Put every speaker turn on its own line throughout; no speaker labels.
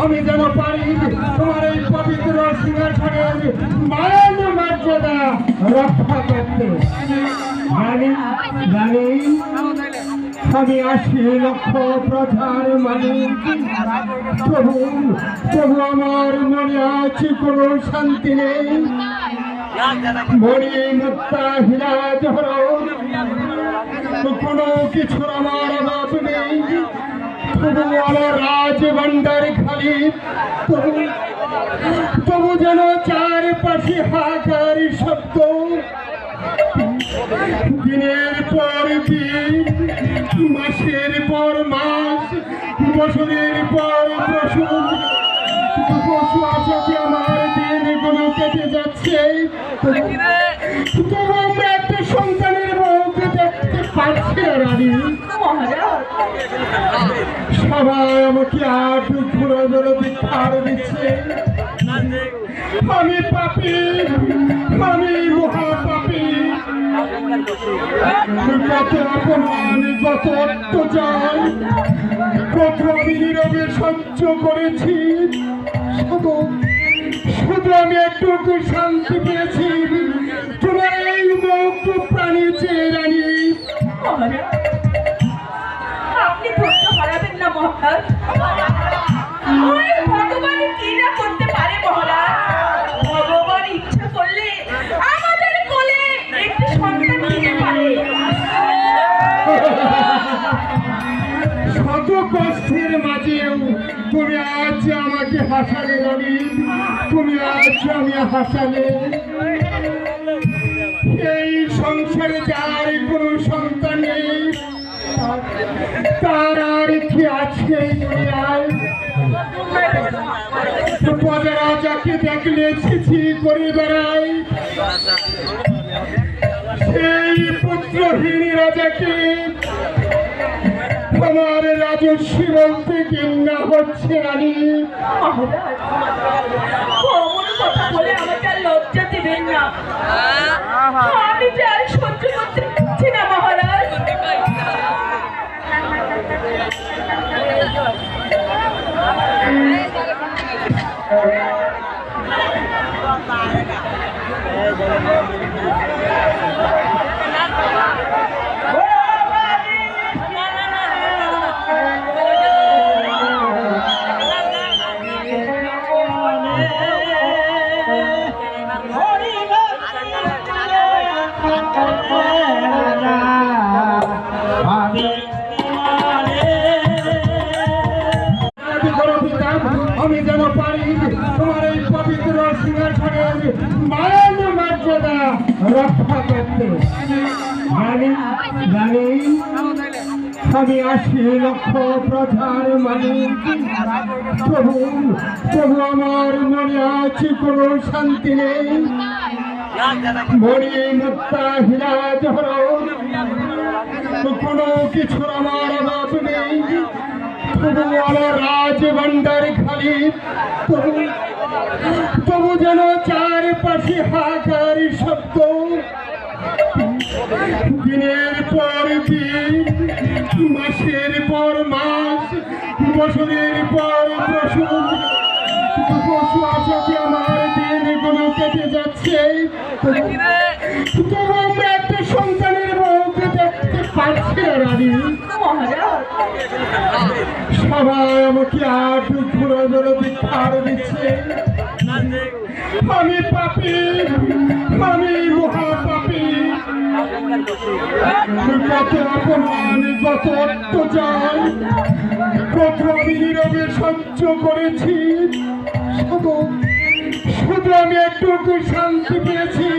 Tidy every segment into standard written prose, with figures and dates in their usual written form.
আমি যেন পারি তোমার এই পবিত্র সিংহাসনের মান মর্যাদা রক্ষা করতে। জানি আমি ৮০ লক্ষ প্রজার মালিক, তবু আমার মনে আছে কোনো শান্তি নেই। মণি মুক্তা হীরা জহরত কোনো কিছুর আমার অভাব নেই। তবু আমার রাজ ভান্ডার খালি, তবু যেন চারপাশে হাহাকার শব্দ। দিনের পর দিন, মাসের পর মাস, বছরের পর বছর আমার দিনগুলো কেটে যাচ্ছে। তবু আমরা একটা সন্তানের মুখ দেখতে পাচ্ছি না রানী। সবাই আমাকে আর ঘুরে ঘুরে ছাড় দিচ্ছে। আমি পাপী, আমি মহাপাপী। কত অপমান, কত অত্যাচার, কত আমি নীরবে সহ্য করেছি। শুধু আমি একটু শান্তি পেয়েছি তোমার এই মুখ প্রাণী চেয়ে রানী।
আপনি ধৈর্য হারাবেন না মহারাজ। ভগবান কি না করতে পারে মহারাজ। ভগবান ইচ্ছা করলে আমাদের কোলে একটি সন্তান দিতে পারে।
শত কষ্টের মাঝেও তুমি আজ আমাকে হাসালে রানী, তুমি আজ আমি হাসালে। এই সংসারে যার কোনো সন্তান নেই তার আর কি আছে দুনিয়ায়? প্রজারা যাকে দেখলে ছিছি করে বেড়ায়, সেই পুত্রহীন রাজাকে আমার রাজস্ব বলতে ঘৃণা হচ্ছে রানী।
কথা বলে আমাকে আর লজ্জা দিবেন না। আমি যে আর সহ্য করতে পারছি না মহারাজ।
আমি যেন পারি তোমার এই পবিত্র সিংহাসনের মান মর্যাদা রক্ষা করতে। জানি আমি ৮০ লক্ষ প্রজার মালিক, তবু আমার মনে আছে কোনো শান্তি নেই। মণি মুক্তা হীরা জহরত কোনো কিছুর আমার অভাব নেই। তবু আমার রাজ ভান্ডার খালি, তবু যেন চারপাশে হাহাকার শব্দ। দিনের পর দিন, মাসের পর মাস, বছরের পর বছর আমার দিনগুলো কেটে যাচ্ছে। তবু আমরা একটা সন্তানের মুখ দেখতে পাচ্ছি না রানী। সবাই আমাকে আর ঘুরে ঘুরে ছাড় দিচ্ছে। আমি পাপী, আমি মহাপাপী। কত অপমান, কত অত্যাচার, কত আমি নীরবে সহ্য করেছি। শুধু আমি একটু শান্তি পেয়েছি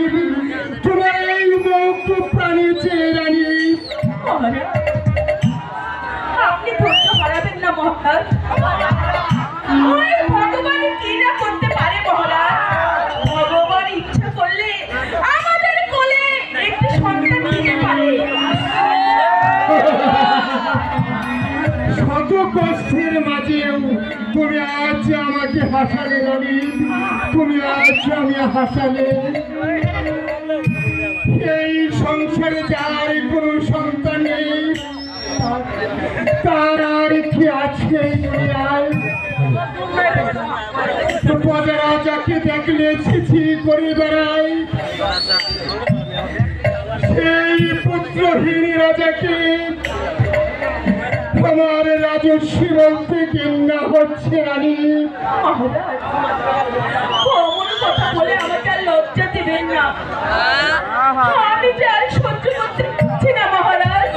তোমার এই মুখ প্রাণী চেয়ে রানী।
আপনি ধৈর্য হারাবেন না মহারাজ। ভগবান কি না করতে পারে মহারাজ। ভগবান ইচ্ছা করলে আমাদের কোলে একটি সন্তান দিতে পারে।
শত কষ্টের মাঝেও তুমি আজ আমাকে হাসালে রানী, তুমি আজ আমি হাসালে। এই সংসারে যার কোনো সন্তান নেই তার আর কি আছে দুনিয়ায়? প্রজারা যাকে দেখলে ছিছি করে বেড়ায়, সেই পুত্রহীন রাজাকে আমার রাজস্বী বলতে ঘৃণা হচ্ছে রানী।
মহারাজ, অমন কথা বলে আমাকে আর লজ্জা দিবেন না। আমি যে আর সহ্য করতে পারছি না মহারাজ।